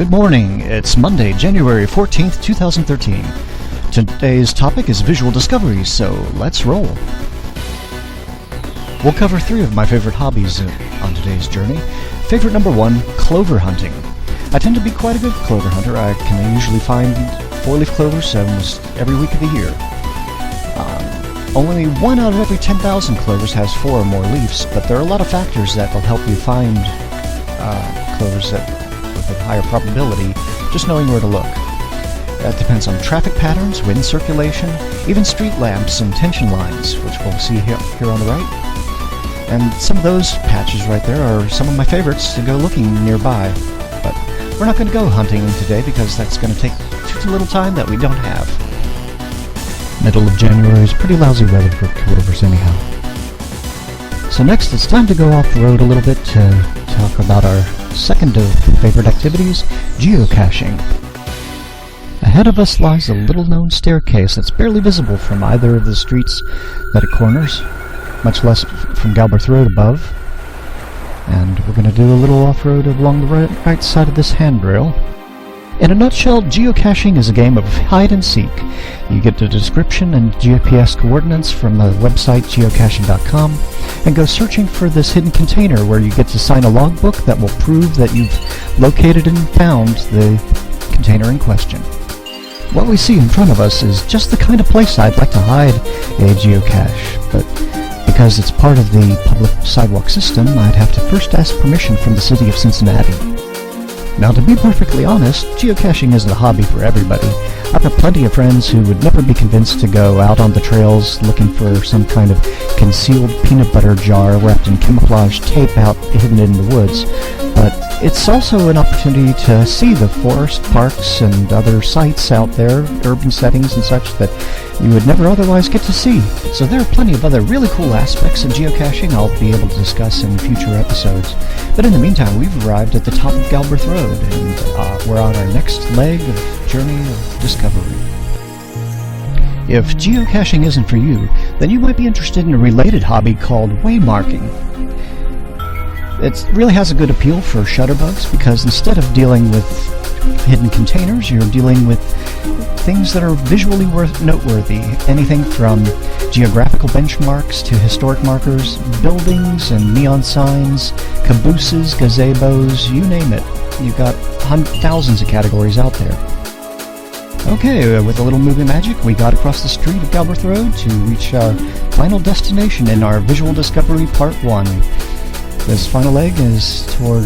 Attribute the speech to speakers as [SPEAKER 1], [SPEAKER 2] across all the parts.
[SPEAKER 1] Good morning. It's Monday, January 14th, 2013. Today's topic is visual discovery, so let's roll. We'll cover three of my favorite hobbies on today's journey. Favorite number one, clover hunting. I tend to be quite a good clover hunter. I can usually find four-leaf clovers almost every week of the year. Only 1 out of every 10,000 clovers has 4 or more leaves, but there are a lot of factors that will help you find clovers with a higher probability, just knowing where to look. That depends on traffic patterns, wind circulation, even street lamps and tension lines, which we'll see here on the right. And some of those patches right there are some of my favorites to go looking nearby. But we're not going to go hunting today because that's going to take too little time that we don't have. Middle of January is pretty lousy weather for clovers anyhow. So next it's time to go off-road a little bit to talk about our second of favorite activities, geocaching. Ahead of us lies a little-known staircase that's barely visible from either of the streets that it corners, much less from Galbraith Road above. And we're going to do a little off-road along the right side of this handrail. In a nutshell, geocaching is a game of hide and seek. You get the description and GPS coordinates from the website geocaching.com and go searching for this hidden container where you get to sign a logbook that will prove that you've located and found the container in question. What we see in front of us is just the kind of place I'd like to hide a geocache, but because it's part of the public sidewalk system, I'd have to first ask permission from the city of Cincinnati. Now, to be perfectly honest, geocaching isn't a hobby for everybody. I've got plenty of friends who would never be convinced to go out on the trails looking for some kind of concealed peanut butter jar wrapped in camouflage tape out hidden in the woods. But it's also an opportunity to see the forest, parks, and other sites out there, urban settings and such, that you would never otherwise get to see. So there are plenty of other really cool aspects of geocaching I'll be able to discuss in future episodes. But in the meantime, we've arrived at the top of Galbraith Road, and we're on our next leg of journey of discovery. If geocaching isn't for you, then you might be interested in a related hobby called waymarking. It really has a good appeal for shutterbugs because instead of dealing with hidden containers, you're dealing with things that are visually noteworthy. Anything from geographical benchmarks to historic markers, buildings and neon signs, cabooses, gazebos, you name it. You've got thousands of categories out there. Okay, with a little movie magic, we got across the street of Galbraith Road to reach our final destination in our visual discovery part 1. This final leg is toward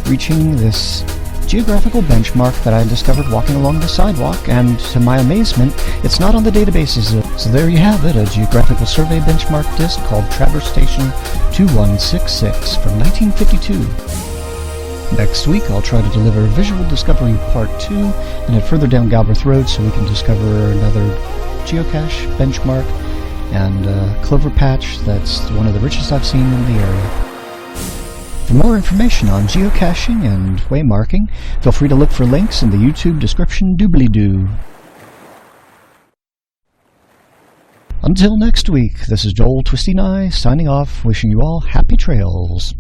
[SPEAKER 1] reaching this geographical benchmark that I discovered walking along the sidewalk, and to my amazement, it's not on the databases. So there you have it, a geographical survey benchmark disc called Traverse Station 2166 from 1952. Next week, I'll try to deliver Visual Discovery Part 2 and head further down Galbraith Road so we can discover another geocache benchmark and a clover patch that's one of the richest I've seen in the area. For more information on geocaching and waymarking, feel free to look for links in the YouTube description doobly-doo. Until next week, this is Joel Twisty Nye signing off, wishing you all happy trails.